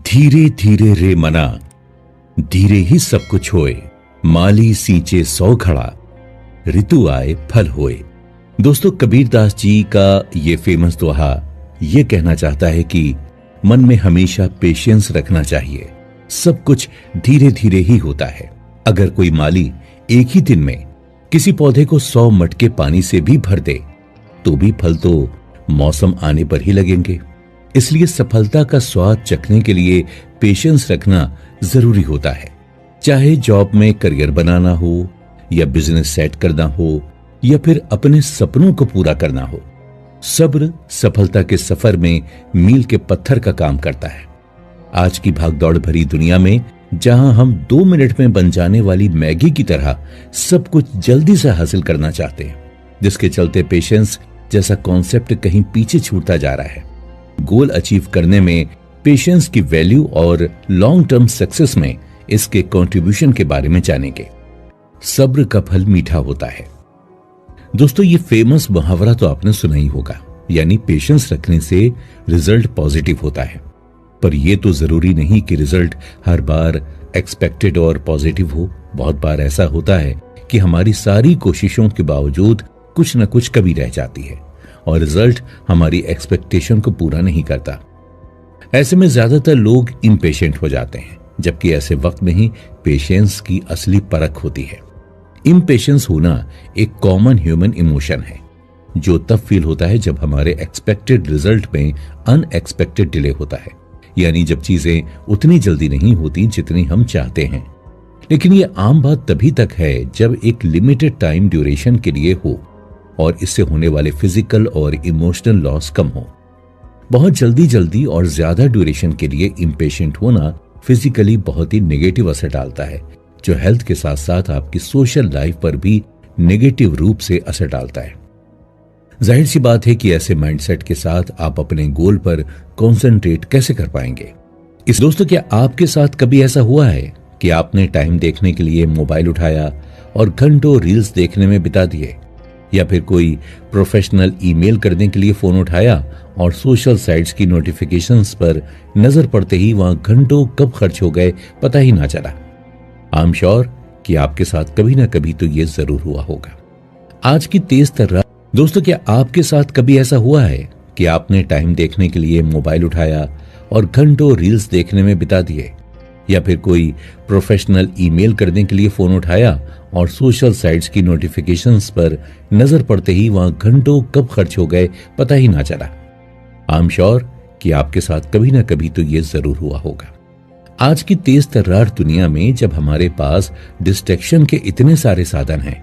धीरे धीरे रे मना, धीरे ही सब कुछ होए, माली सींचे सौ खड़ा, ऋतु आए फल होए। दोस्तों, कबीरदास जी का ये फेमस दोहा ये कहना चाहता है कि मन में हमेशा पेशेंस रखना चाहिए। सब कुछ धीरे धीरे ही होता है। अगर कोई माली एक ही दिन में किसी पौधे को 100 मटके पानी से भी भर दे तो भी फल तो मौसम आने पर ही लगेंगे। इसलिए सफलता का स्वाद चखने के लिए पेशेंस रखना जरूरी होता है। चाहे जॉब में करियर बनाना हो या बिजनेस सेट करना हो या फिर अपने सपनों को पूरा करना हो, सब्र सफलता के सफर में मील के पत्थर का काम करता है। आज की भागदौड़ भरी दुनिया में जहां हम 2 मिनट में बन जाने वाली मैगी की तरह सब कुछ जल्दी से हासिल करना चाहते हैं, जिसके चलते पेशेंस जैसा कॉन्सेप्ट कहीं पीछे छूटता जा रहा है। गोल अचीव करने में पेशेंस की वैल्यू और लॉन्ग टर्म सक्सेस में इसके कंट्रीब्यूशन के बारे में जानेंगे। सब्र का फल मीठा होता है। दोस्तों, ये फेमस मुहावरा तो आपने सुना ही होगा, यानी पेशेंस रखने से रिजल्ट पॉजिटिव होता है। पर यह तो जरूरी नहीं कि रिजल्ट हर बार एक्सपेक्टेड और पॉजिटिव हो। बहुत बार ऐसा होता है कि हमारी सारी कोशिशों के बावजूद कुछ न कुछ कमी रह जाती है और रिजल्ट हमारी एक्सपेक्टेशन को पूरा नहीं करता। ऐसे में ज्यादातर लोग इम्पेशेंट हो जाते हैं, जबकि ऐसे वक्त में ही पेशेंस की असली परख होती है। इम्पेशेंस होना एक कॉमन ह्यूमन इमोशन है जो तब फील होता है जब हमारे एक्सपेक्टेड रिजल्ट में अनएक्सपेक्टेड डिले होता है, यानी जब चीजें उतनी जल्दी नहीं होती जितनी हम चाहते हैं। लेकिन यह आम बात तभी तक है जब एक लिमिटेड टाइम ड्यूरेशन के लिए हो और इससे होने वाले फिजिकल और इमोशनल लॉस कम हो। बहुत जल्दी और ज्यादा ड्यूरेशन के लिए इम्पेशेंट होना फिजिकली बहुत ही नेगेटिव असर डालता है, जो हेल्थ के साथ साथ आपकी सोशल लाइफ पर भी नेगेटिव रूप से असर डालता है। जाहिर सी बात है कि ऐसे माइंडसेट के साथ आप अपने गोल पर कंसंट्रेट कैसे कर पाएंगे। दोस्तों, क्या आपके साथ कभी ऐसा हुआ है कि आपने टाइम देखने के लिए मोबाइल उठाया और घंटों रील्स देखने में बिता दिए, या फिर कोई प्रोफेशनल ईमेल करने के लिए फोन उठाया और सोशल साइट्स की नोटिफिकेशंस पर नजर पड़ते ही वहां घंटों कब खर्च हो गए पता ही ना चला। आई एम श्योर कि आपके साथ कभी ना कभी तो ये जरूर हुआ होगा। आज की तेज तर्रार दोस्तों, क्या आपके साथ कभी ऐसा हुआ है कि आपने टाइम देखने के लिए मोबाइल उठाया और घंटों रील्स देखने में बिता दिए, या फिर कोई प्रोफेशनल ईमेल करने के लिए फोन उठाया और सोशल साइट्स की नोटिफिकेशंस पर नजर पड़ते ही वहां घंटों कब खर्च हो गए पता ही ना चला। आई एम श्योर कि आपके साथ कभी ना कभी तो ये जरूर हुआ होगा। आज की तेज तर्रार दुनिया में जब हमारे पास डिस्ट्रैक्शन के इतने सारे साधन हैं,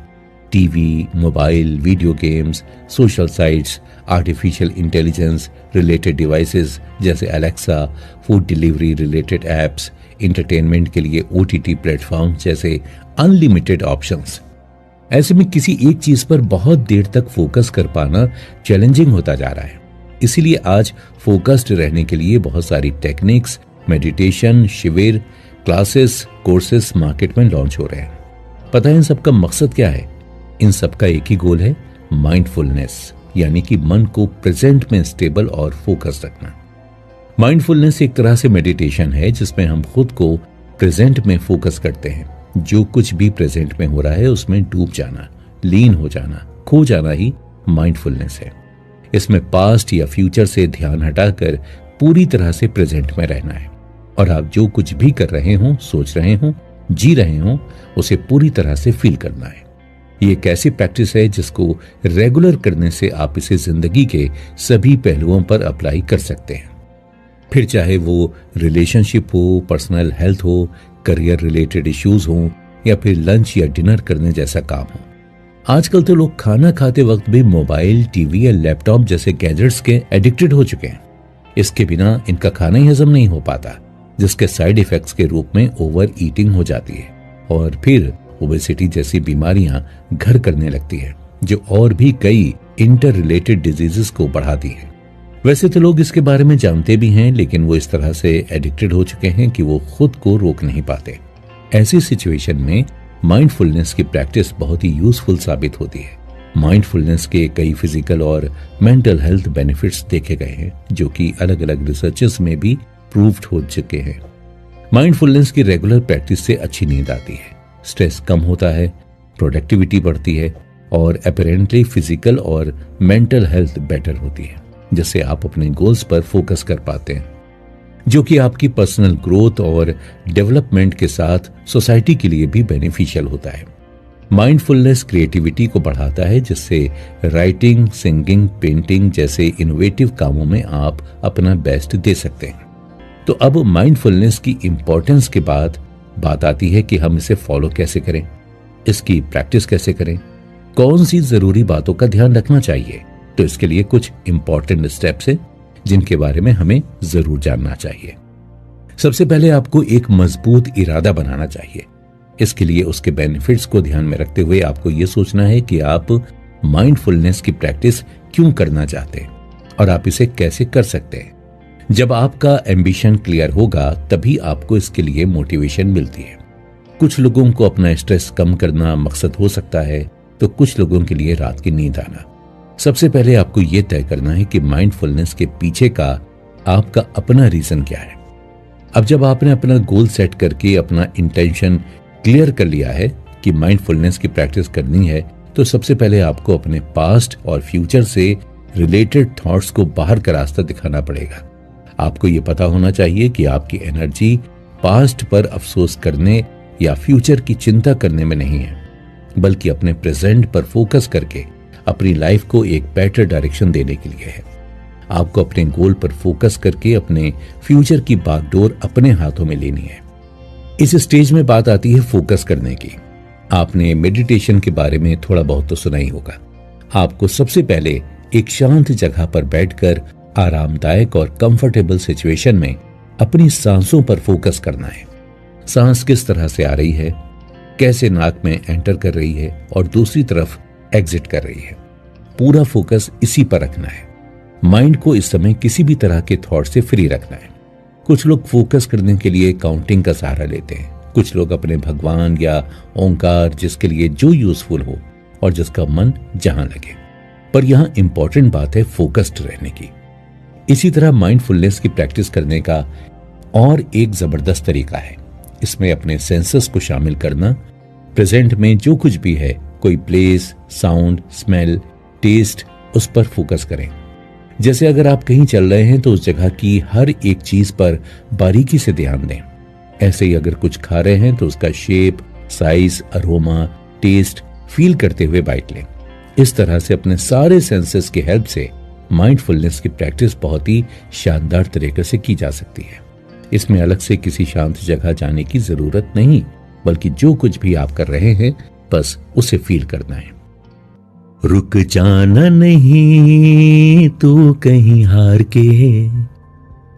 TV, mobile, video games, social sites, artificial intelligence related devices जैसे Alexa, food delivery related apps, entertainment के लिए ओटीटी प्लेटफॉर्म जैसे अनलिमिटेड ऑप्शंस, ऐसे में किसी एक चीज पर बहुत देर तक फोकस कर पाना चैलेंजिंग होता जा रहा है। इसीलिए आज फोकस्ड रहने के लिए बहुत सारी टेक्निक्स, मेडिटेशन, शिविर, क्लासेस, कोर्सेस मार्केट में लॉन्च हो रहे हैं। पता है इन सबका मकसद क्या है? इन सबका एक ही गोल है, माइंडफुलनेस, यानी कि मन को प्रेजेंट में स्टेबल और फोकस रखना। माइंडफुलनेस एक तरह से मेडिटेशन है जिसमें हम खुद को प्रेजेंट में फोकस करते हैं। जो कुछ भी प्रेजेंट में हो रहा है उसमें डूब जाना, लीन हो जाना, खो जाना ही माइंडफुलनेस है। इसमें पास्ट या फ्यूचर से ध्यान हटाकर पूरी तरह से प्रेजेंट में रहना है और आप जो कुछ भी कर रहे हो, सोच रहे हो, जी रहे हो, उसे पूरी तरह से फील करना है। ये एक ऐसी प्रैक्टिस है जिसको रेगुलर करने से आप इसे जिंदगी के सभी पहलुओं पर अप्लाई कर सकते हैं। फिर चाहे वो रिलेशनशिप हो, पर्सनल हेल्थ हो, करियर रिलेटेड इश्यूज हो या फिर लंच या डिनर करने जैसा काम हो। आजकल तो लोग खाना खाते वक्त भी मोबाइल, टीवी या लैपटॉप जैसे गैजेट्स के एडिक्टेड हो चुके हैं। इसके बिना इनका खाना ही हजम नहीं हो पाता, जिसके साइड इफेक्ट्स के रूप में ओवर ईटिंग हो जाती है और फिर ओबेसिटी जैसी बीमारियां घर करने लगती है, जो और भी कई इंटर रिलेटेड डिजीजेस को बढ़ाती है। वैसे तो लोग इसके बारे में जानते भी हैं, लेकिन वो इस तरह से एडिक्टेड हो चुके हैं कि वो खुद को रोक नहीं पाते। ऐसी सिचुएशन में माइंडफुलनेस की प्रैक्टिस बहुत ही यूजफुल साबित होती है। माइंडफुलनेस के कई फिजिकल और मेंटल हेल्थ बेनिफिट्स देखे गए हैं, जो कि अलग अलग रिसर्चेस में भी प्रूव्ड हो चुके हैं। माइंडफुलनेस की रेगुलर प्रैक्टिस से अच्छी नींद आती है, स्ट्रेस कम होता है, प्रोडक्टिविटी बढ़ती है और अपेरेंटली फिजिकल और मेंटल हेल्थ बेटर होती है, जिससे आप अपने गोल्स पर फोकस कर पाते हैं, जो कि आपकी पर्सनल ग्रोथ और डेवलपमेंट के साथ सोसाइटी के लिए भी बेनिफिशियल होता है। माइंडफुलनेस क्रिएटिविटी को बढ़ाता है, जिससे राइटिंग, सिंगिंग, पेंटिंग जैसे इनोवेटिव कामों में आप अपना बेस्ट दे सकते हैं। तो अब माइंडफुलनेस की इंपॉर्टेंस के बाद बात आती है कि हम इसे फॉलो कैसे करें, इसकी प्रैक्टिस कैसे करें, कौन सी जरूरी बातों का ध्यान रखना चाहिए। तो इसके लिए कुछ इंपॉर्टेंट स्टेप्स हैं जिनके बारे में हमें जरूर जानना चाहिए। सबसे पहले आपको एक मजबूत इरादा बनाना चाहिए। इसके लिए उसके बेनिफिट्स को ध्यान में रखते हुए आपको यह सोचना है कि आप माइंडफुलनेस की प्रैक्टिस क्यों करना चाहते हैं और आप इसे कैसे कर सकते हैं। जब आपका एम्बिशन क्लियर होगा तभी आपको इसके लिए मोटिवेशन मिलती है। कुछ लोगों को अपना स्ट्रेस कम करना मकसद हो सकता है, तो कुछ लोगों के लिए रात की नींद आना। सबसे पहले आपको यह तय करना है कि माइंडफुलनेस के पीछे का आपका अपना रीजन क्या है। अब जब आपने अपना गोल सेट करके अपना इंटेंशन क्लियर कर लिया है कि माइंडफुलनेस की प्रैक्टिस करनी है, तो सबसे पहले आपको अपने पास्ट और फ्यूचर से रिलेटेड थॉट्स को बाहर का रास्ता दिखाना पड़ेगा। आपको यह पता होना चाहिए कि आपकी एनर्जी पास्ट पर अफसोस करने या फ्यूचर की चिंता करने में नहीं है, बल्कि अपने प्रेजेंट पर फोकस करके अपनी लाइफ को एक बेटर डायरेक्शन देने के लिए है। आपको अपने गोल पर फोकस करके अपने फ्यूचर की बागडोर अपने हाथों में लेनी है। इस स्टेज में बात आती है फोकस करने की। आपने मेडिटेशन के बारे में थोड़ा बहुत तो सुना ही होगा। आपको सबसे पहले एक शांत जगह पर बैठकर आरामदायक और कंफर्टेबल सिचुएशन में अपनी सांसों पर फोकस करना है। सांस किस तरह से आ रही है, कैसे नाक में एंटर कर रही है और दूसरी तरफ एग्जिट कर रही है, पूरा फोकस इसी पर रखना है। माइंड को इस समय किसी भी तरह के थॉट से फ्री रखना है। कुछ लोग फोकस करने के लिए काउंटिंग का सहारा लेते हैं, कुछ लोग अपने भगवान या ओंकार, जिसके लिए जो यूजफुल हो और जिसका मन जहां लगे। पर यहां इंपॉर्टेंट बात है फोकस्ड रहने की। इसी तरह माइंडफुलनेस की प्रैक्टिस करने का और एक जबरदस्त तरीका है। इसमें अपने सेंसेस को शामिल करना। प्रेजेंट में जो कुछ भी है, कोई प्लेस, साउंड, स्मेल, टेस्ट, उस पर फोकस करें। जैसे अगर आप कहीं चल रहे हैं तो उस जगह की हर एक चीज पर बारीकी से ध्यान दें। ऐसे ही अगर कुछ खा रहे हैं तो उसका shape, size, aroma, taste feel करते हुए बाइट लें। इस तरह से अपने सारे सेंसेस की हेल्प से माइंडफुलनेस की प्रैक्टिस बहुत ही शानदार तरीके से की जा सकती है। इसमें अलग से किसी शांत जगह जाने की जरूरत नहीं, बल्कि जो कुछ भी आप कर रहे हैं बस उसे फील करना है। रुक जाना नहीं तू कहीं हार के,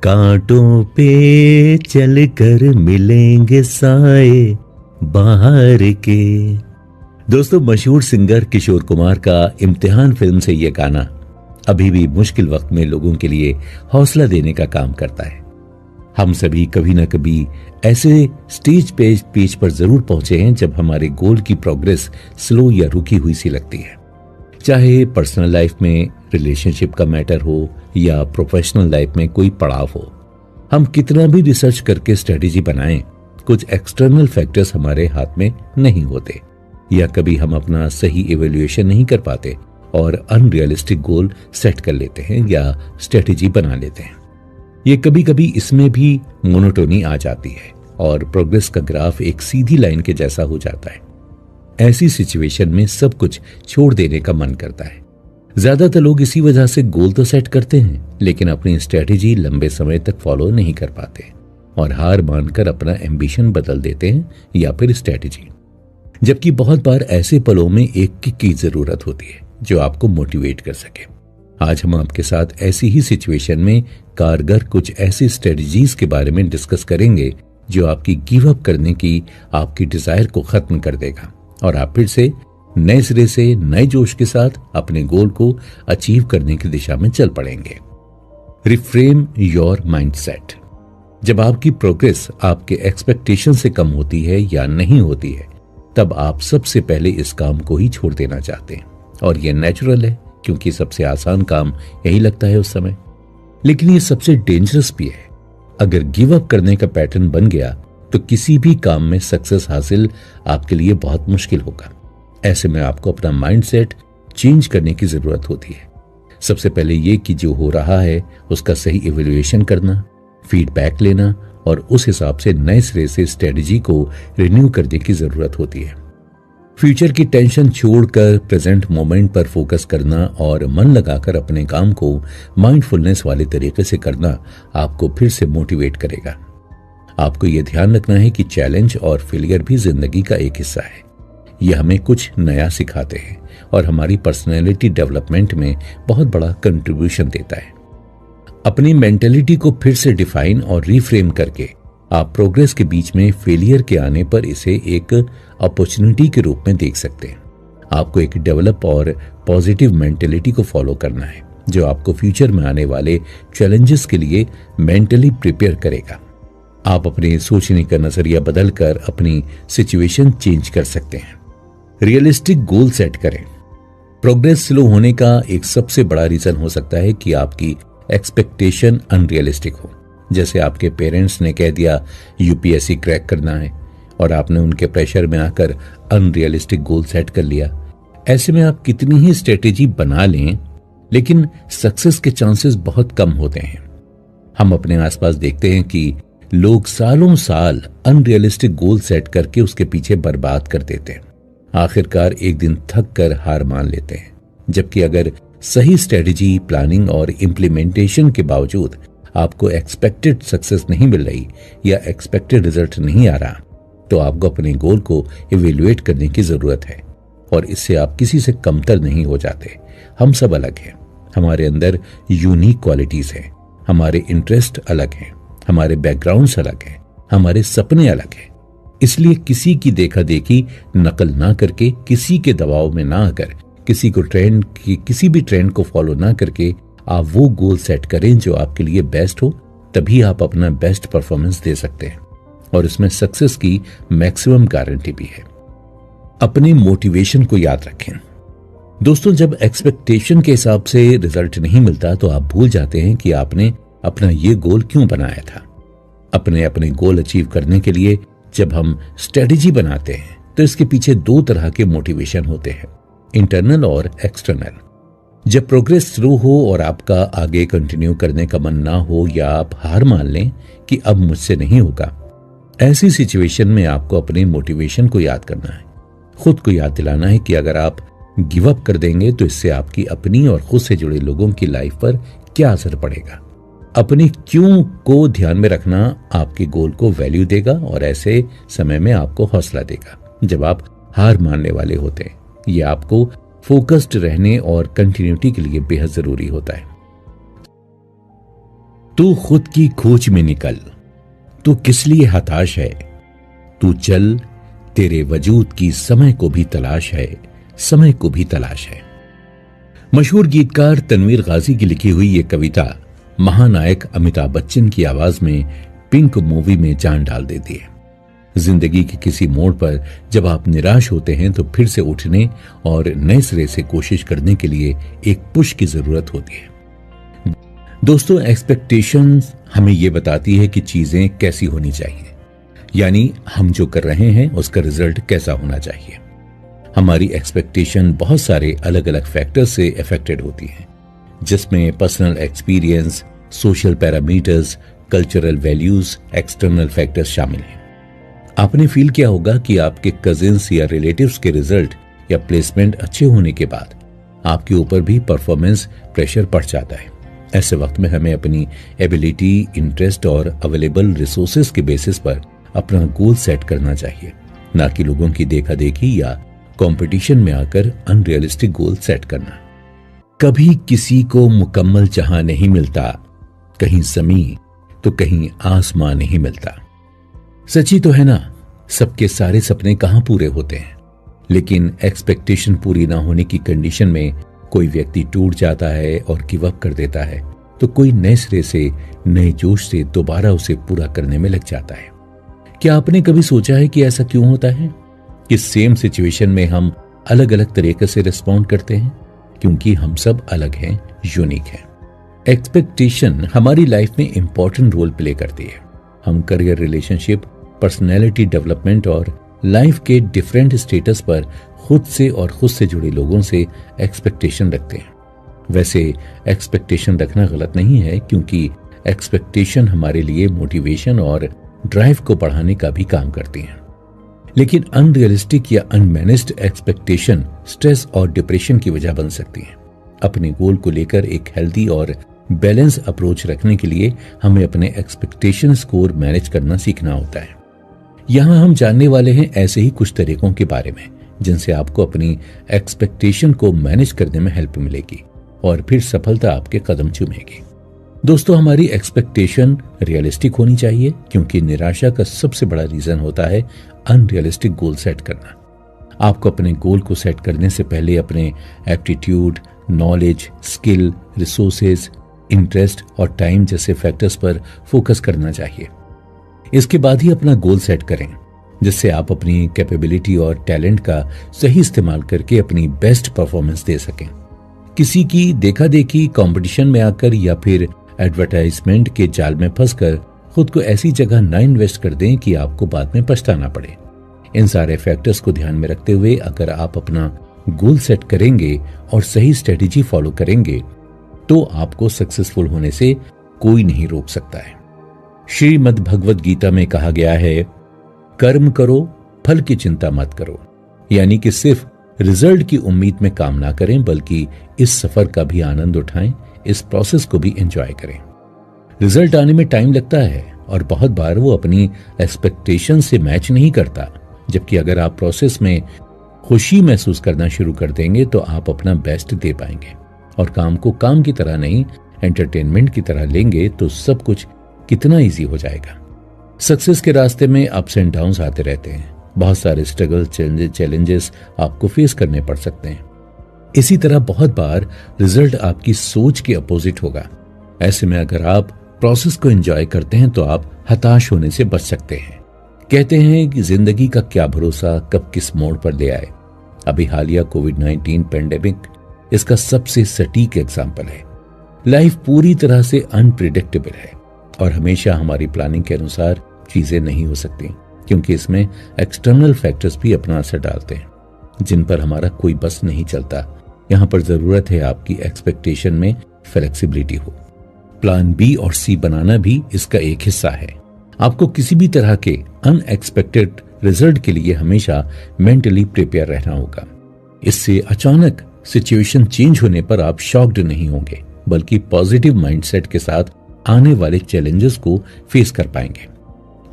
कांटों पे चल कर मिलेंगे साए बाहर के। दोस्तों, मशहूर सिंगर किशोर कुमार का इम्तिहान फिल्म से यह गाना अभी भी मुश्किल वक्त में लोगों के लिए हौसला देने का काम करता है। हम सभी कभी न कभी ऐसे स्टेज पेज पर जरूर पहुंचे हैं जब हमारे गोल की प्रोग्रेस स्लो या रुकी हुई सी लगती है। चाहे पर्सनल लाइफ में रिलेशनशिप का मैटर हो या प्रोफेशनल लाइफ में कोई पड़ाव हो, हम कितना भी रिसर्च करके स्ट्रेटेजी बनाएं, कुछ एक्सटर्नल फैक्टर्स हमारे हाथ में नहीं होते, या कभी हम अपना सही इवैल्यूएशन नहीं कर पाते और अनरियलिस्टिक गोल सेट कर लेते हैं या स्ट्रेटेजी बना लेते हैं। ये कभी कभी इसमें भी मोनोटोनी आ जाती है और प्रोग्रेस का ग्राफ एक सीधी लाइन के जैसा हो जाता है। ऐसी सिचुएशन में सब कुछ छोड़ देने का मन करता है। ज्यादातर लोग इसी वजह से गोल तो सेट करते हैं, लेकिन अपनी स्ट्रेटेजी लंबे समय तक फॉलो नहीं कर पाते और हार मानकर अपना एम्बिशन बदल देते हैं या फिर स्ट्रेटेजी। जबकि बहुत बार ऐसे पलों में एक किक की जरूरत होती है जो आपको मोटिवेट कर सके। आज हम आपके साथ ऐसी ही सिचुएशन में कारगर कुछ ऐसी स्ट्रेटजीज के बारे में डिस्कस करेंगे जो आपकी गिव अप करने की आपकी डिजायर को खत्म कर देगा और आप फिर से नए सिरे से नए जोश के साथ अपने गोल को अचीव करने की दिशा में चल पड़ेंगे। Reframe your mindset. जब आपकी प्रोग्रेस आपके एक्सपेक्टेशन से कम होती है या नहीं होती है, तब आप सबसे पहले इस काम को ही छोड़ देना चाहते हैं और यह नेचुरल है, क्योंकि सबसे आसान काम यही लगता है उस समय। लेकिन ये सबसे डेंजरस भी है। अगर गिव अप करने का पैटर्न बन गया तो किसी भी काम में सक्सेस हासिल आपके लिए बहुत मुश्किल होगा। ऐसे में आपको अपना माइंडसेट चेंज करने की जरूरत होती है। सबसे पहले ये कि जो हो रहा है उसका सही इवैल्यूएशन करना, फीडबैक लेना और उस हिसाब से नए सिरे से स्ट्रेटजी को रिन्यू करने की जरूरत होती है। फ्यूचर की टेंशन छोड़कर प्रेजेंट मोमेंट पर फोकस करना और मन लगाकर अपने काम को माइंडफुलनेस वाले तरीके से करना आपको फिर से मोटिवेट करेगा। आपको यह ध्यान रखना है कि चैलेंज और फेलियर भी जिंदगी का एक हिस्सा है। यह हमें कुछ नया सिखाते हैं और हमारी पर्सनैलिटी डेवलपमेंट में बहुत बड़ा कंट्रीब्यूशन देता है। अपनी मेंटेलिटी को फिर से डिफाइन और रीफ्रेम करके आप प्रोग्रेस के बीच में फेलियर के आने पर इसे एक अपॉर्चुनिटी के रूप में देख सकते हैं। आपको एक डेवलप और पॉजिटिव मेंटेलिटी को फॉलो करना है जो आपको फ्यूचर में आने वाले चैलेंजेस के लिए मेंटली प्रिपेयर करेगा। आप अपने सोचने का नजरिया बदलकर अपनी सिचुएशन चेंज कर सकते हैं। रियलिस्टिक गोल सेट करें। प्रोग्रेस स्लो होने का एक सबसे बड़ा रीजन हो सकता है कि आपकी एक्सपेक्टेशन अनरियलिस्टिक हो। जैसे आपके पेरेंट्स ने कह दिया यूपीएससी क्रैक करना है और आपने उनके प्रेशर में आकर अनरियलिस्टिक गोल सेट कर लिया। ऐसे में आप कितनी ही स्ट्रेटेजी बना लें लेकिन सक्सेस के चांसेस बहुत कम होते हैं। हम अपने आसपास देखते हैं कि लोग सालों साल अनरियलिस्टिक गोल सेट करके उसके पीछे बर्बाद कर देते हैं। आखिरकार एक दिन थक कर हार मान लेते हैं। जबकि अगर सही स्ट्रेटजी, प्लानिंग और इम्प्लीमेंटेशन के बावजूद आपको एक्सपेक्टेड सक्सेस नहीं मिल रही या एक्सपेक्टेड रिजल्ट नहीं आ रहा तो आपको अपने गोल को इवेल्युएट करने की जरूरत है और इससे आप किसी से कमतर नहीं हो जाते। हम सब अलग हैं, हमारे अंदर यूनिक क्वालिटीज हैं, हमारे इंटरेस्ट अलग हैं, हमारे बैकग्राउंड्स अलग हैं, हमारे सपने अलग हैं। इसलिए किसी की देखा देखी नकल ना करके, किसी के दबाव में ना आकर, किसी भी ट्रेंड को फॉलो ना करके आप वो गोल सेट करें जो आपके लिए बेस्ट हो। तभी आप अपना बेस्ट परफॉर्मेंस दे सकते हैं और इसमें सक्सेस की मैक्सिमम गारंटी भी है। अपने मोटिवेशन को याद रखें। दोस्तों, जब एक्सपेक्टेशन के हिसाब से रिजल्ट नहीं मिलता तो आप भूल जाते हैं कि आपने अपना ये गोल क्यों बनाया था। अपने गोल अचीव करने के लिए जब हम स्ट्रेटेजी बनाते हैं तो इसके पीछे दो तरह के मोटिवेशन होते हैं, इंटरनल और एक्सटर्नल। जब प्रोग्रेस शुरू हो और आपका आगे कंटिन्यू करने का मन ना हो या आप हार मान लें कि अब मुझसे नहीं होगा, ऐसी सिचुएशन में आपको अपने मोटिवेशन को याद करना है। खुद को याद दिलाना है कि अगर आप गिव अप कर देंगे तो इससे आपकी अपनी और खुद से जुड़े लोगों की लाइफ पर क्या असर पड़ेगा। अपनी क्यों को ध्यान में रखना आपके गोल को वैल्यू देगा और ऐसे समय में आपको हौसला देगा जब आप हार मानने वाले होते हैं। यह आपको फोकस्ड रहने और कंटिन्यूटी के लिए बेहद जरूरी होता है। तू खुद की खोज में निकल, तू किस लिए हताश है, तू चल, तेरे वजूद की समय को भी तलाश है, समय को भी तलाश है। मशहूर गीतकार तनवीर गाजी की लिखी हुई ये कविता महानायक अमिताभ बच्चन की आवाज में पिंक मूवी में जान डाल देती है। जिंदगी के किसी मोड़ पर जब आप निराश होते हैं तो फिर से उठने और नए सिरे से कोशिश करने के लिए एक पुश की जरूरत होती है। दोस्तों, एक्सपेक्टेशंस हमें यह बताती है कि चीजें कैसी होनी चाहिए, यानी हम जो कर रहे हैं उसका रिजल्ट कैसा होना चाहिए। हमारी एक्सपेक्टेशन बहुत सारे अलग अलग फैक्टर्स से अफेक्टेड होती है, जिसमें personal experience, social parameters, cultural values, external factors शामिल हैं। आपने फील किया होगा कि आपके कजिन्स या रिलेटिव्स के रिजल्ट या प्लेसमेंट अच्छे होने के बाद आपके ऊपर भी परफॉर्मेंस प्रेशर पड़ जाता है। ऐसे वक्त में हमें अपनी एबिलिटी, इंटरेस्ट और अवेलेबल रिसोर्सेज के बेसिस पर अपना गोल सेट करना चाहिए, ना कि लोगों की देखा देखी या कंपटीशन में आकर अनरियलिस्टिक गोल सेट करना। कभी किसी को मुकम्मल जहां नहीं मिलता, कहीं जमीन तो कहीं आसमां नहीं मिलता। सच्ची तो है ना, सबके सारे सपने कहां पूरे होते हैं, लेकिन एक्सपेक्टेशन पूरी ना होने की कंडीशन में कोई व्यक्ति टूट जाता है और गिव अप कर देता है तो कोई नए सिरे से, नए जोश से दोबारा उसे पूरा करने में लग जाता है। क्या आपने कभी सोचा है कि ऐसा क्यों होता है कि सेम सिचुएशन में हम अलग अलग तरीके से रिस्पॉन्ड करते हैं? क्योंकि हम सब अलग हैं, यूनिक हैं। एक्सपेक्टेशन हमारी लाइफ में इंपॉर्टेंट रोल प्ले करती है। हम करियर, रिलेशनशिप, पर्सनैलिटी डेवलपमेंट और लाइफ के डिफरेंट स्टेटस पर खुद से और खुद से जुड़े लोगों से एक्सपेक्टेशन रखते हैं। वैसे एक्सपेक्टेशन रखना गलत नहीं है, क्योंकि एक्सपेक्टेशन हमारे लिए मोटिवेशन और ड्राइव को बढ़ाने का भी काम करती हैं। लेकिन अनरियलिस्टिक या अनमैनेज्ड एक्सपेक्टेशन स्ट्रेस और डिप्रेशन की वजह बन सकती हैं। अपने गोल को लेकर एक हेल्दी और बैलेंस अप्रोच रखने के लिए हमें अपने एक्सपेक्टेशन स्कोर मैनेज करना सीखना होता है। यहाँ हम जानने वाले हैं ऐसे ही कुछ तरीकों के बारे में जिनसे आपको अपनी एक्सपेक्टेशन को मैनेज करने में हेल्प मिलेगी और फिर सफलता आपके कदम चूमेगी। दोस्तों, हमारी एक्सपेक्टेशन रियलिस्टिक होनी चाहिए, क्योंकि निराशा का सबसे बड़ा रीजन होता है अनरियलिस्टिक गोल सेट करना। आपको अपने गोल को सेट करने से पहले अपने aptitude, knowledge, skill, resources, interest और टाइम जैसे फैक्टर्स पर फोकस करना चाहिए। इसके बाद ही अपना गोल सेट करें, जिससे आप अपनी कैपेबिलिटी और टैलेंट का सही इस्तेमाल करके अपनी बेस्ट परफॉर्मेंस दे सकें। किसी की देखा देखी कंपटीशन में आकर या फिर एडवर्टाइजमेंट के जाल में फंसकर खुद को ऐसी जगह ना इन्वेस्ट कर दें कि आपको बाद में पछताना पड़े। इन सारे फैक्टर्स को ध्यान में रखते हुए अगर आप अपना गोल सेट करेंगे और सही स्ट्रेटेजी फॉलो करेंगे तो आपको सक्सेसफुल होने से कोई नहीं रोक सकता है। श्रीमद् भगवद गीता में कहा गया है, कर्म करो, फल की चिंता मत करो। यानी कि सिर्फ रिजल्ट की उम्मीद में काम ना करें, बल्कि इस सफर का भी आनंद उठाएं, इस प्रोसेस को भी एंजॉय करें। रिजल्ट आने में टाइम लगता है और बहुत बार वो अपनी एक्सपेक्टेशन से मैच नहीं करता, जबकि अगर आप प्रोसेस में खुशी महसूस करना शुरू कर देंगे तो आप अपना बेस्ट दे पाएंगे और काम को काम की तरह नहीं, एंटरटेनमेंट की तरह लेंगे तो सब कुछ कितना इजी हो जाएगा। सक्सेस के रास्ते में अप्स एंड डाउन्स आते रहते हैं। बहुत सारे स्ट्रगल, चैलेंजेस आपको फेस करने पड़ सकते हैं। इसी तरह बहुत बार रिजल्ट आपकी सोच के अपोजिट होगा। ऐसे में अगर आप प्रोसेस को एंजॉय करते हैं तो आप हताश होने से बच सकते हैं। कहते हैं कि जिंदगी का क्या भरोसा कब किस मोड़ पर ले आए। अभी हालिया कोविड-19 पेंडेमिक इसका सबसे सटीक एग्जाम्पल है। लाइफ पूरी तरह से अनप्रिडिक्टेबल है और हमेशा हमारी प्लानिंग के अनुसार चीजें नहीं हो सकती, क्योंकि इसमें एक्सटर्नल फैक्टर्स भी अपना असर डालते हैं जिन पर हमारा कोई बस नहीं चलता। यहाँ पर जरूरत है आपकी एक्सपेक्टेशन में फ्लेक्सिबिलिटी हो। प्लान बी और सी बनाना भी इसका एक हिस्सा है। आपको किसी भी तरह के अनएक्सपेक्टेड रिजल्ट के लिए हमेशा मेंटली प्रिपेयर रहना होगा। इससे अचानक सिचुएशन चेंज होने पर आप शॉक्ड नहीं होंगे, बल्कि पॉजिटिव माइंडसेट के साथ आने वाले चैलेंजेस को फेस कर पाएंगे।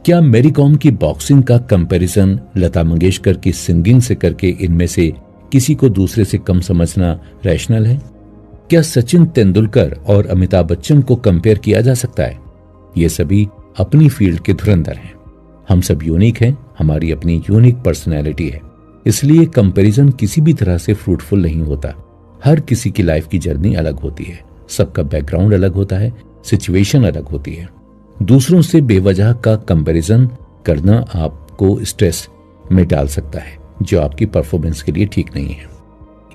क्या मैरी कॉम की बॉक्सिंग का कंपैरिजन लता मंगेशकर की सिंगिंग से करके इनमें से किसी को दूसरे से कम समझना रैशनल है? क्या सचिन तेंदुलकर और अमिताभ बच्चन को कंपेयर किया जा सकता है? ये सभी अपनी फील्ड के धुरंधर हैं। हम सब यूनिक हैं, हमारी अपनी यूनिक पर्सनैलिटी है, इसलिए कंपैरिजन किसी भी तरह से फ्रूटफुल नहीं होता। हर किसी की लाइफ की जर्नी अलग होती है, सबका बैकग्राउंड अलग होता है, सिचुएशन अलग होती है। दूसरों से बेवजह का कंपैरिजन करना आपको स्ट्रेस में डाल सकता है, जो आपकी परफॉर्मेंस के लिए ठीक नहीं है।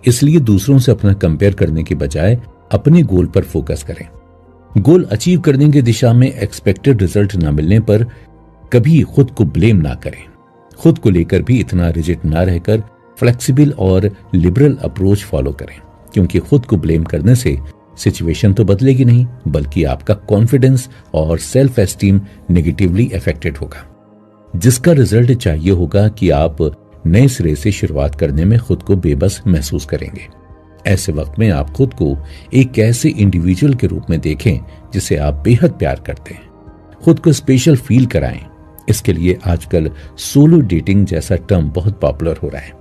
इसलिए दूसरों से अपना कंपेयर करने के बजाय अपने गोल पर फोकस करें। गोल अचीव करने की दिशा में एक्सपेक्टेड रिजल्ट न मिलने पर कभी खुद को ब्लेम ना करें। खुद को लेकर भी इतना रिजिड ना रहकर फ्लेक्सिबल और लिबरल अप्रोच फॉलो करें, क्योंकि खुद को ब्लेम करने से सिचुएशन तो बदलेगी नहीं, बल्कि आपका कॉन्फिडेंस और सेल्फ एस्टीम नेगेटिवली अफेक्टेड होगा, जिसका रिजल्ट चाहिए होगा कि आप नए सिरे से शुरुआत करने में खुद को बेबस महसूस करेंगे। ऐसे वक्त में आप खुद को एक ऐसे इंडिविजुअल के रूप में देखें जिसे आप बेहद प्यार करते हैं। खुद को स्पेशल फील कराएं। इसके लिए आजकल सोलो डेटिंग जैसा टर्म बहुत पॉपुलर हो रहा है।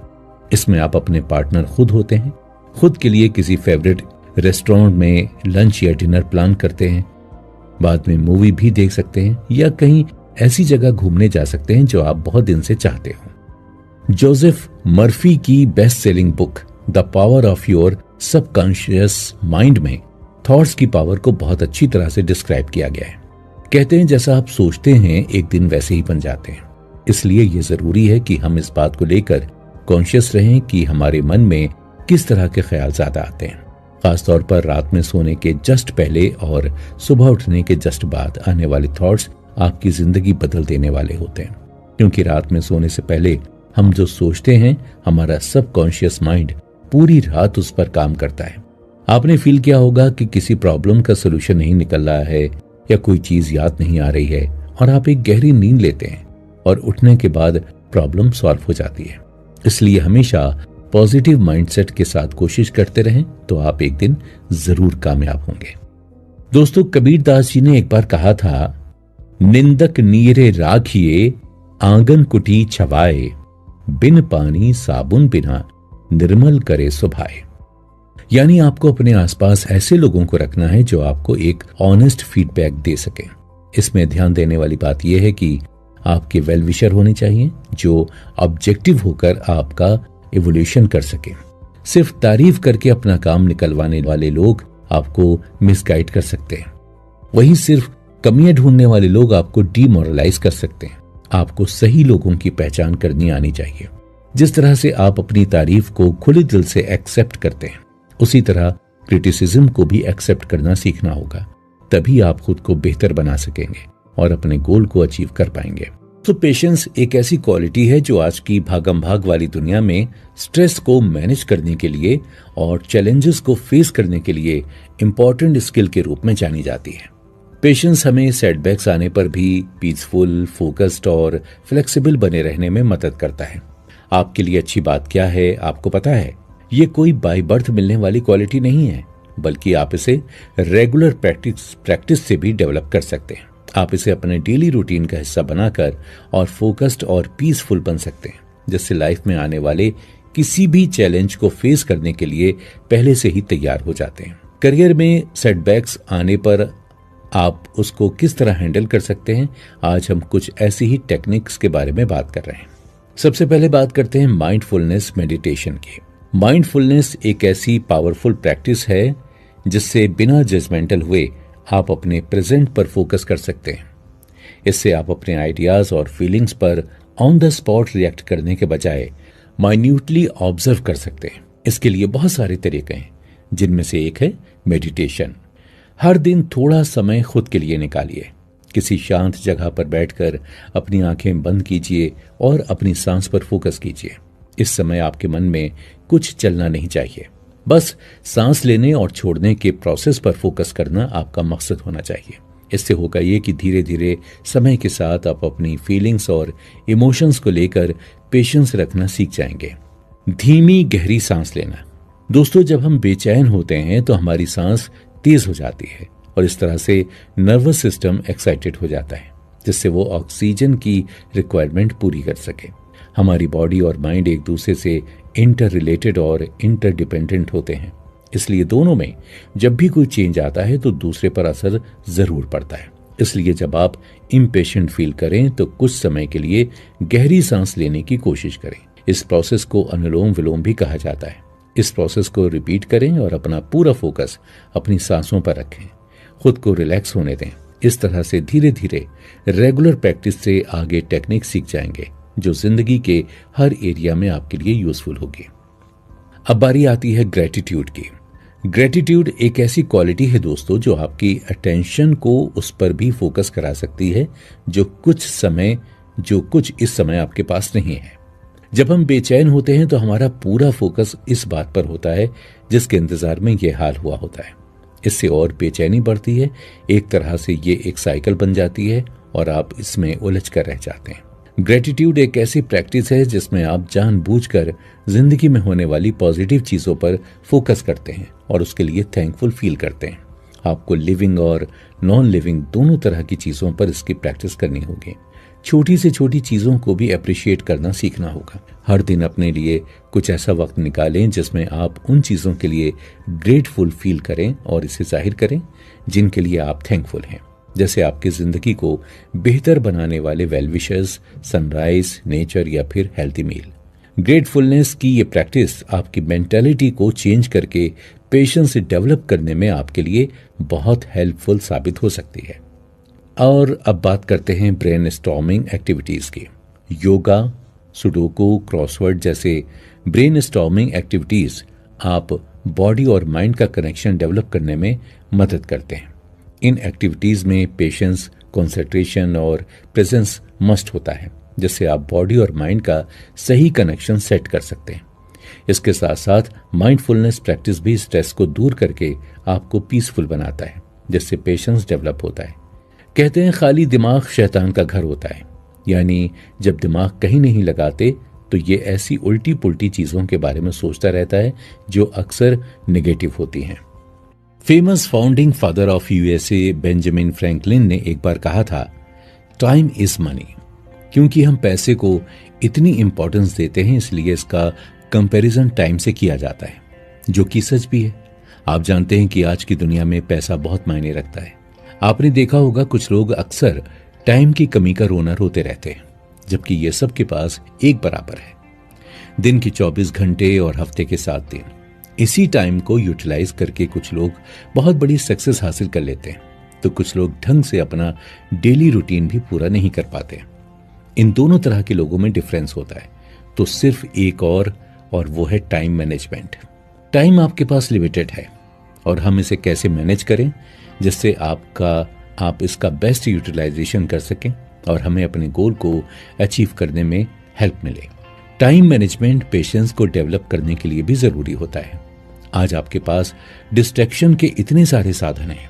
इसमें आप अपने पार्टनर खुद होते हैं, खुद के लिए किसी फेवरेट रेस्टोरेंट में लंच या डिनर प्लान करते हैं, बाद में मूवी भी देख सकते हैं या कहीं ऐसी जगह घूमने जा सकते हैं जो आप बहुत दिन से चाहते हो। जोसेफ मर्फी की best selling book the power of your subconscious mind में थॉट्स की पावर को बहुत अच्छी तरह से डिस्क्राइब किया गया है। कहते हैं जैसा आप सोचते हैं एक दिन वैसे ही बन जाते हैं। इसलिए यह जरूरी है कि हम इस बात को लेकर कॉन्शियस रहें कि हमारे मन में किस तरह के ख्याल ज्यादा आते हैं। खासतौर पर रात में सोने के जस्ट पहले और सुबह उठने के जस्ट बाद आने वाले थॉट्स आपकी जिंदगी बदल देने वाले होते हैं, क्योंकि रात में सोने से पहले हम जो सोचते हैं हमारा सबकॉन्शियस माइंड पूरी रात उस पर काम करता है। आपने फील किया होगा कि किसी प्रॉब्लम का सोल्यूशन नहीं निकल रहा है या कोई चीज याद नहीं आ रही है और आप एक गहरी नींद लेते हैं और उठने के बाद प्रॉब्लम सॉल्व हो जाती है। इसलिए हमेशा पॉजिटिव माइंडसेट के साथ कोशिश करते रहें तो आप एक दिन जरूर कामयाब होंगे। दोस्तों, कबीरदास जी ने एक बार कहा था, निंदक नीरे राखिए आंगन कुटी छवाए, बिन पानी साबुन बिना निर्मल करे सुभाए। यानी आपको अपने आसपास ऐसे लोगों को रखना है जो आपको एक ऑनेस्ट फीडबैक दे सके। इसमें ध्यान देने वाली बात यह है कि आपके वेल विशर होने चाहिए जो ऑब्जेक्टिव होकर आपका इवोल्यूशन कर सके। सिर्फ तारीफ करके अपना काम निकलवाने वाले लोग आपको मिसगाइड कर सकते हैं। वहीं सिर्फ कमियां ढूंढने वाले लोग आपको डीमोरलाइज कर सकते हैं। आपको सही लोगों की पहचान करनी आनी चाहिए। जिस तरह से आप अपनी तारीफ को खुले दिल से एक्सेप्ट करते हैं, उसी तरह क्रिटिसिज्म को भी एक्सेप्ट करना सीखना होगा। तभी आप खुद को बेहतर बना सकेंगे और अपने गोल को अचीव कर पाएंगे। तो पेशेंस एक ऐसी क्वालिटी है जो आज की भागम भाग वाली दुनिया में स्ट्रेस को मैनेज करने के लिए और चैलेंजेस को फेस करने के लिए इंपॉर्टेंट स्किल के रूप में जानी जाती है। पेशेंस हमें सेटबैक्स आने पर भी पीसफुल, फोकस्ड और फ्लेक्सिबल बने रहने में मदद करता है। आपके लिए अच्छी बात क्या है आपको पता है? ये कोई बाय बर्थ मिलने वाली क्वालिटी नहीं है, बल्कि आप इसे रेगुलर प्रैक्टिस से भी डेवलप कर सकते हैं। आप इसे अपने डेली रूटीन का हिस्सा बनाकर और फोकस्ड और पीसफुल बन सकते हैं, जिससे लाइफ में आने वाले किसी भी चैलेंज को फेस करने के लिए पहले से ही तैयार हो जाते हैं। करियर में सेटबैक्स आने पर आप उसको किस तरह हैंडल कर सकते हैं, आज हम कुछ ऐसी ही टेक्निक्स के बारे में बात कर रहे हैं। सबसे पहले बात करते हैं माइंडफुलनेस मेडिटेशन की। माइंडफुलनेस एक ऐसी पावरफुल प्रैक्टिस है जिससे बिना जजमेंटल हुए आप अपने प्रेजेंट पर फोकस कर सकते हैं। इससे आप अपने आइडियाज और फीलिंग्स पर ऑन द स्पॉट रिएक्ट करने के बजाय माइन्यूटली ऑब्जर्व कर सकते हैं। इसके लिए बहुत सारे तरीके हैं, जिनमें से एक है मेडिटेशन। हर दिन थोड़ा समय खुद के लिए निकालिए। किसी शांत जगह पर बैठकर अपनी आंखें बंद कीजिए और अपनी सांस पर फोकस कीजिए। इस समय आपके मन में कुछ चलना नहीं चाहिए, बस सांस लेने और छोड़ने के प्रोसेस पर फोकस करना आपका मकसद होना चाहिए। इससे होगा ये कि धीरे धीरे समय के साथ आप अपनी फीलिंग्स और इमोशंस को लेकर पेशेंस रखना सीख जाएंगे। धीमी गहरी सांस लेना। दोस्तों, जब हम बेचैन होते हैं तो हमारी सांस तेज हो जाती है और इस तरह से नर्वस सिस्टम एक्साइटेड हो जाता है, जिससे वो ऑक्सीजन की रिक्वायरमेंट पूरी कर सके। हमारी बॉडी और माइंड एक दूसरे से इंटर रिलेटेड और इंटरडिपेंडेंट होते हैं, इसलिए दोनों में जब भी कोई चेंज आता है तो दूसरे पर असर जरूर पड़ता है। इसलिए जब आप इम्पेशेंट फील करें तो कुछ समय के लिए गहरी सांस लेने की कोशिश करें। इस प्रोसेस को अनुलोम विलोम भी कहा जाता है। इस प्रोसेस को रिपीट करें और अपना पूरा फोकस अपनी सांसों पर रखें। खुद को रिलैक्स होने दें। इस तरह से धीरे धीरे रेगुलर प्रैक्टिस से आगे टेक्निक सीख जाएंगे जो जिंदगी के हर एरिया में आपके लिए यूजफुल होगी। अब बारी आती है ग्रेटिट्यूड की। ग्रेटिट्यूड एक ऐसी क्वालिटी है दोस्तों जो आपकी अटेंशन को उस पर भी फोकस करा सकती है जो कुछ इस समय आपके पास नहीं है। जब हम बेचैन होते हैं तो हमारा पूरा फोकस इस बात पर होता है जिसके इंतजार में यह हाल हुआ होता है। इससे और बेचैनी बढ़ती है। एक तरह से ये एक साइकिल बन जाती है और आप इसमें उलझ कर रह जाते हैं। ग्रेटिट्यूड एक ऐसी प्रैक्टिस है जिसमें आप जानबूझकर जिंदगी में होने वाली पॉजिटिव चीजों पर फोकस करते हैं और उसके लिए थैंकफुल फील करते हैं। आपको लिविंग और नॉन लिविंग दोनों तरह की चीजों पर इसकी प्रैक्टिस करनी होगी। छोटी से छोटी चीजों को भी अप्रिशिएट करना सीखना होगा। हर दिन अपने लिए कुछ ऐसा वक्त निकालें जिसमें आप उन चीजों के लिए ग्रेटफुल फील करें और इसे जाहिर करें जिनके लिए आप थैंकफुल हैं, जैसे आपकी जिंदगी को बेहतर बनाने वाले वेल विशर्स, सनराइज, नेचर या फिर हेल्थी मील। ग्रेटफुलनेस की ये प्रैक्टिस आपकी मेंटालिटी को चेंज करके पेशेंस डेवलप करने में आपके लिए बहुत हेल्पफुल साबित हो सकती है। और अब बात करते हैं ब्रेन स्टॉर्मिंग एक्टिविटीज की। योगा, सुडोकू, क्रॉसवर्ड जैसे ब्रेन स्टॉर्मिंग एक्टिविटीज आप बॉडी और माइंड का कनेक्शन डेवलप करने में मदद करते हैं। इन एक्टिविटीज में पेशेंस, कंसंट्रेशन और प्रेजेंस मस्ट होता है, जिससे आप बॉडी और माइंड का सही कनेक्शन सेट कर सकते हैं। इसके साथ साथ माइंडफुलनेस प्रैक्टिस भी स्ट्रेस को दूर करके आपको पीसफुल बनाता है, जिससे पेशेंस डेवलप होता है। कहते हैं खाली दिमाग शैतान का घर होता है, यानी जब दिमाग कहीं नहीं लगाते तो ये ऐसी उल्टी पुल्टी चीजों के बारे में सोचता रहता है जो अक्सर नेगेटिव होती हैं। Famous founding father of USA Benjamin Franklin ने एक बार कहा था, टाइम इज मनी। क्योंकि हम पैसे को इतनी इंपॉर्टेंस देते हैं, इसलिए इसका कंपैरिजन टाइम से किया जाता है, जो कि सच भी है। आप जानते हैं कि आज की दुनिया में पैसा बहुत मायने रखता है। आपने देखा होगा कुछ लोग अक्सर टाइम की कमी का रोना रोते रहते हैं, जबकि ये सबके पास एक बराबर है। दिन की 24 घंटे और हफ्ते के 7 दिन। इसी टाइम को यूटिलाइज करके कुछ लोग बहुत बड़ी सक्सेस हासिल कर लेते हैं, तो कुछ लोग ढंग से अपना डेली रूटीन भी पूरा नहीं कर पाते। इन दोनों तरह के लोगों में डिफरेंस होता है, तो सिर्फ एक और वो है टाइम मैनेजमेंट। टाइम आपके पास लिमिटेड है और हम इसे कैसे मैनेज करें जिससे आप इसका बेस्ट यूटिलाइजेशन कर सकें और हमें अपने गोल को अचीव करने में हेल्प मिले। टाइम मैनेजमेंट पेशेंस को डेवलप करने के लिए भी जरूरी होता है। आज आपके पास डिस्ट्रैक्शन के इतने सारे साधन हैं,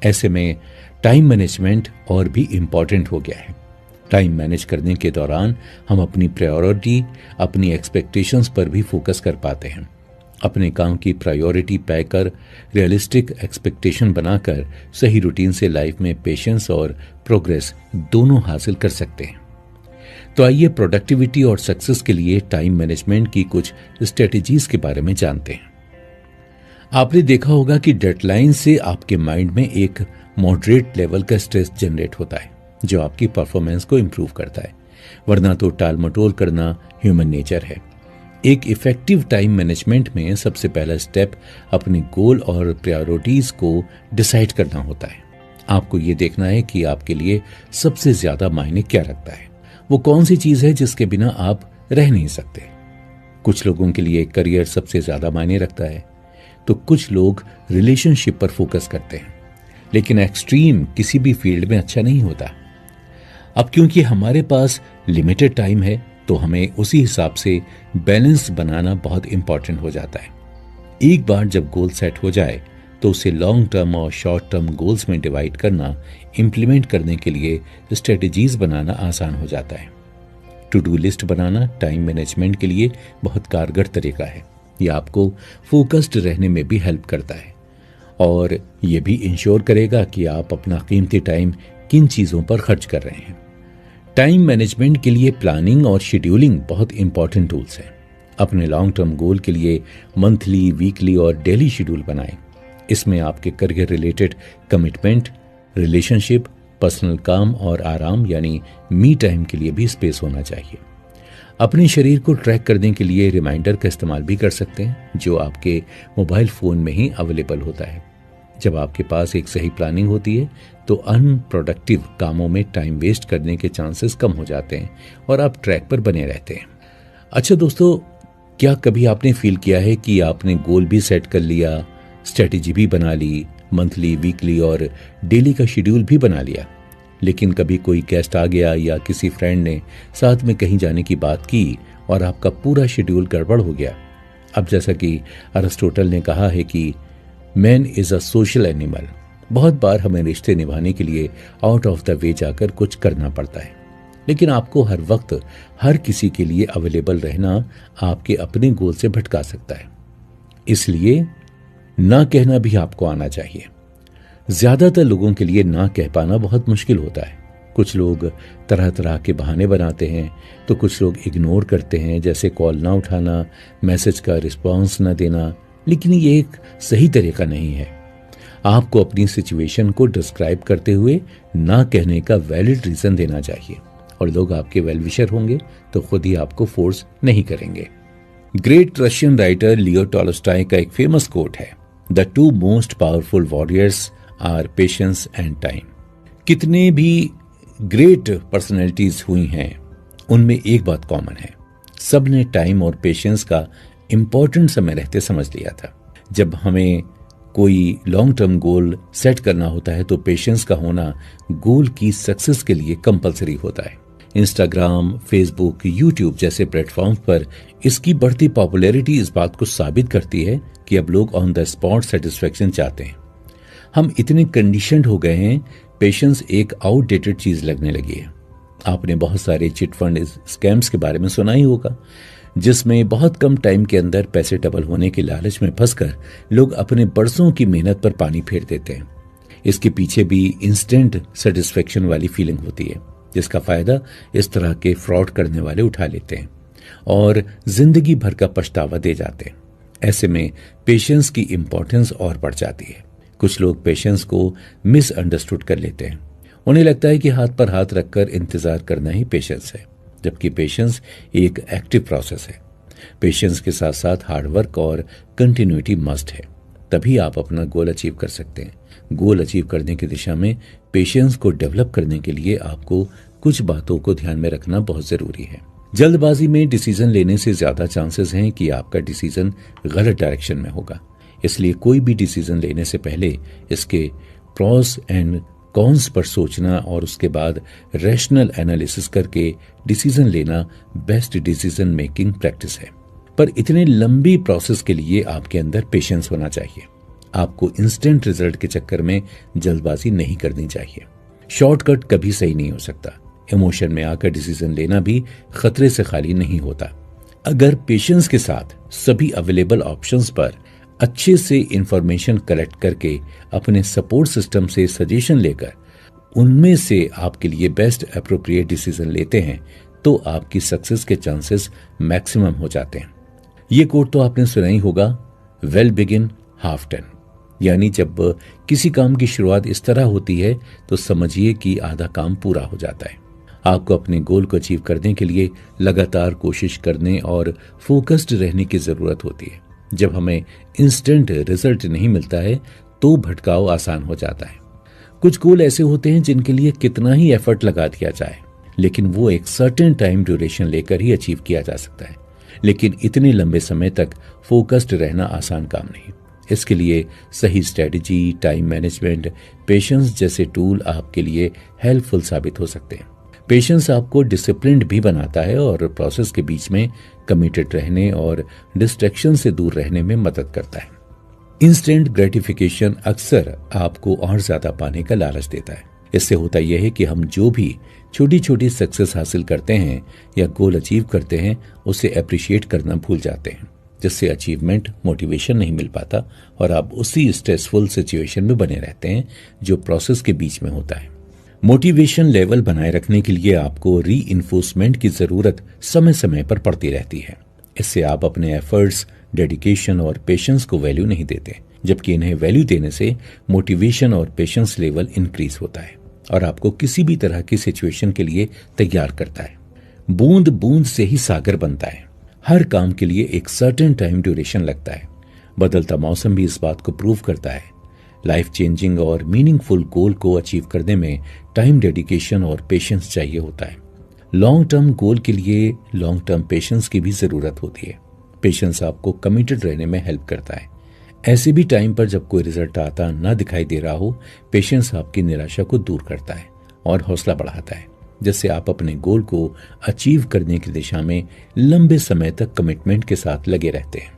ऐसे में टाइम मैनेजमेंट और भी इंपॉर्टेंट हो गया है। टाइम मैनेज करने के दौरान हम अपनी प्रायोरिटी, अपनी एक्सपेक्टेशंस पर भी फोकस कर पाते हैं। अपने काम की प्रायोरिटी तय कर, रियलिस्टिक एक्सपेक्टेशन बनाकर सही रूटीन से लाइफ में पेशेंस और प्रोग्रेस दोनों हासिल कर सकते हैं। तो आइए प्रोडक्टिविटी और सक्सेस के लिए टाइम मैनेजमेंट की कुछ स्ट्रेटेजीज के बारे में जानते हैं। आपने देखा होगा कि डेडलाइन से आपके माइंड में एक मॉडरेट लेवल का स्ट्रेस जनरेट होता है, जो आपकी परफॉर्मेंस को इंप्रूव करता है, वरना तो टाल मटोल करना ह्यूमन नेचर है। एक इफेक्टिव टाइम मैनेजमेंट में सबसे पहला स्टेप अपने गोल और प्रायोरिटीज को डिसाइड करना होता है। आपको ये देखना है कि आपके लिए सबसे ज्यादा मायने क्या रखता है, वो कौन सी चीज है जिसके बिना आप रह नहीं सकते। कुछ लोगों के लिए करियर सबसे ज्यादा मायने रखता है, तो कुछ लोग रिलेशनशिप पर फोकस करते हैं, लेकिन एक्सट्रीम किसी भी फील्ड में अच्छा नहीं होता। अब क्योंकि हमारे पास लिमिटेड टाइम है, तो हमें उसी हिसाब से बैलेंस बनाना बहुत इंपॉर्टेंट हो जाता है। एक बार जब गोल सेट हो जाए तो उसे लॉन्ग टर्म और शॉर्ट टर्म गोल्स में डिवाइड करना, इंप्लीमेंट करने के लिए स्ट्रेटेजीज बनाना आसान हो जाता है। टू डू लिस्ट बनाना टाइम मैनेजमेंट के लिए बहुत कारगर तरीका है। यह आपको फोकस्ड रहने में भी हेल्प करता है और ये भी इंश्योर करेगा कि आप अपना कीमती टाइम किन चीजों पर खर्च कर रहे हैं। टाइम मैनेजमेंट के लिए प्लानिंग और शेड्यूलिंग बहुत इंपॉर्टेंट टूल्स हैं। अपने लॉन्ग टर्म गोल के लिए मंथली, वीकली और डेली शेड्यूल बनाएं। इसमें आपके career related commitment, relationship, personal काम और आराम यानी मी टाइम के लिए भी स्पेस होना चाहिए। अपने शरीर को ट्रैक करने के लिए रिमाइंडर का इस्तेमाल भी कर सकते हैं, जो आपके मोबाइल फोन में ही अवेलेबल होता है। जब आपके पास एक सही प्लानिंग होती है तो अनप्रोडक्टिव कामों में टाइम वेस्ट करने के चांसेस कम हो जाते हैं और आप ट्रैक पर बने रहते हैं। अच्छा दोस्तों, क्या कभी आपने फील किया है कि आपने गोल भी सेट कर लिया, स्ट्रेटेजी भी बना ली, मंथली, वीकली और डेली का शेड्यूल भी बना लिया, लेकिन कभी कोई गेस्ट आ गया या किसी फ्रेंड ने साथ में कहीं जाने की बात की और आपका पूरा शेड्यूल गड़बड़ हो गया? अब जैसा कि अरिस्टोटल ने कहा है कि man is a social animal. बहुत बार हमें रिश्ते निभाने के लिए आउट ऑफ द वे जाकर कुछ करना पड़ता है, लेकिन आपको हर वक्त हर किसी के लिए अवेलेबल रहना आपके अपने गोल से भटका सकता है। इसलिए ना कहना भी आपको आना चाहिए। ज्यादातर लोगों के लिए ना कह पाना बहुत मुश्किल होता है। कुछ लोग तरह तरह के बहाने बनाते हैं, तो कुछ लोग इग्नोर करते हैं, जैसे कॉल ना उठाना, मैसेज का रिस्पॉन्स ना देना। लेकिन ये एक सही तरीका नहीं है। आपको अपनी सिचुएशन को डिस्क्राइब करते हुए ना कहने का वैलिड रीजन देना चाहिए, और लोग आपके वेलविशर होंगे तो खुद ही आपको फोर्स नहीं करेंगे। Great Russian writer Leo Tolstoy का एक फेमस कोट है, the two most powerful warriors are patience and time. कितने भी ग्रेट पर्सनैलिटीज हुई हैं, उनमें एक बात कॉमन है, सबने टाइम और पेशेंस का इंपॉर्टेंट समय रहते समझ लिया था। जब हमें कोई लॉन्ग टर्म गोल सेट करना होता है तो पेशेंस का होना गोल की सक्सेस के लिए कंपलसरी होता है। इंस्टाग्राम, फेसबुक, यूट्यूब जैसे प्लेटफॉर्म पर इसकी बढ़ती पॉपुलैरिटी इस बात को साबित करती है कि अब लोग ऑन द स्पॉट सेटिस्फेक्शन चाहते हैं। हम इतने कंडीशनड हो गए हैं, पेशेंस एक आउटडेटेड चीज लगने लगी है। आपने बहुत सारे चिट फंड स्कैम्स के बारे में सुना ही होगा, जिसमें बहुत कम टाइम के अंदर पैसे डबल होने के लालच में फंसकर लोग अपने बरसों की मेहनत पर पानी फेर देते हैं। इसके पीछे भी इंस्टेंट सेटिस्फेक्शन वाली फीलिंग होती है, जिसका फायदा इस तरह के फ्रॉड करने वाले उठा लेते हैं और जिंदगी भर का पछतावा दे जाते हैं। ऐसे में पेशेंस की इंपॉर्टेंस और बढ़ जाती है। कुछ लोग पेशेंस को मिसअंडरस्टूड कर लेते हैं। उन्हें लगता है कि हाथ पर हाथ रखकर इंतजार करना ही पेशेंस है, जबकि पेशेंस एक एक्टिव प्रोसेस है। पेशेंस के साथ साथ हार्डवर्क और कंटिन्यूटी मस्ट है, तभी आप अपना गोल अचीव कर सकते हैं। गोल अचीव करने की दिशा में पेशेंस को डेवलप करने के लिए आपको कुछ बातों को ध्यान में रखना बहुत जरूरी है। जल्दबाजी में डिसीजन लेने से ज्यादा चांसेस हैं कि आपका डिसीजन गलत डायरेक्शन में होगा। इसलिए कोई भी डिसीजन लेने से पहले इसके प्रॉस एंड कॉन्स पर सोचना और उसके बाद रैशनल एनालिसिस करके डिसीजन लेना बेस्ट डिसीजन मेकिंग प्रैक्टिस है। पर इतने लंबी प्रोसेस के लिए आपके अंदर पेशेंस होना चाहिए। आपको इंस्टेंट रिजल्ट के चक्कर में जल्दबाजी नहीं करनी चाहिए। शॉर्टकट कभी सही नहीं हो सकता। इमोशन में आकर डिसीजन लेना भी खतरे से खाली नहीं होता। अगर पेशेंस के साथ सभी अवेलेबल ऑप्शंस पर अच्छे से इंफॉर्मेशन कलेक्ट करके अपने सपोर्ट सिस्टम से सजेशन लेकर उनमें से आपके लिए बेस्ट एप्रोप्रिएट डिसीजन लेते हैं तो आपकी सक्सेस के चांसेस मैक्सिमम हो जाते हैं। ये कोट तो आपने सुना ही होगा, वेल बिगिन हाफ डन। यानी जब किसी काम की शुरुआत इस तरह होती है तो समझिए कि आधा काम पूरा हो जाता है। आपको अपने गोल को अचीव करने के लिए लगातार कोशिश करने और फोकस्ड रहने की जरूरत होती है। जब हमें इंस्टेंट रिजल्ट नहीं मिलता है तो भटकाव आसान हो जाता है। कुछ गोल ऐसे होते हैं जिनके लिए कितना ही एफर्ट लगा दिया जाए, लेकिन वो एक सर्टेन टाइम ड्यूरेशन लेकर ही अचीव किया जा सकता है। लेकिन इतने लंबे समय तक फोकस्ड रहना आसान काम नहीं। इसके लिए सही स्ट्रेटजी, टाइम मैनेजमेंट, पेशेंस जैसे टूल आपके लिए हेल्पफुल साबित हो सकते हैं। पेशेंस आपको डिसिप्लिन्ड भी बनाता है और प्रोसेस के बीच में कमिटेड रहने और डिस्ट्रैक्शन से दूर रहने में मदद करता है। इंस्टेंट ग्रेटिफिकेशन अक्सर आपको और ज्यादा पाने का लालच देता है। इससे होता यह है कि हम जो भी छोटी छोटी सक्सेस हासिल करते हैं या गोल अचीव करते हैं उसे अप्रिशिएट करना भूल जाते हैं, जिससे अचीवमेंट मोटिवेशन नहीं मिल पाता और आप उसी स्ट्रेसफुल सिचुएशन में बने रहते हैं जो प्रोसेस के बीच में होता है। मोटिवेशन लेवल बनाए रखने के लिए आपको रीइंफोर्समेंट की जरूरत समय समय पर पड़ती रहती है। इससे आप अपने एफर्ट्स, डेडिकेशन और पेशेंस को वैल्यू नहीं देते, जबकि इन्हें वैल्यू देने से मोटिवेशन और पेशेंस लेवल इंक्रीज होता है और आपको किसी भी तरह की सिचुएशन के लिए तैयार करता है। बूंद बूंद से ही सागर बनता है। हर काम के लिए एक सर्टेन टाइम ड्यूरेशन लगता है। बदलता मौसम भी इस बात को प्रूव करता है। लाइफ चेंजिंग और मीनिंगफुल गोल को अचीव करने में टाइम, डेडिकेशन और पेशेंस चाहिए होता है। लॉन्ग टर्म गोल के लिए लॉन्ग टर्म पेशेंस की भी जरूरत होती है। पेशेंस आपको कमिटेड रहने में हेल्प करता है। ऐसे भी टाइम पर जब कोई रिजल्ट आता ना दिखाई दे रहा हो, पेशेंस आपकी निराशा को दूर करता है और हौसला बढ़ाता है, जिससे आप अपने गोल को अचीव करने की दिशा में लंबे समय तक कमिटमेंट के साथ लगे रहते हैं।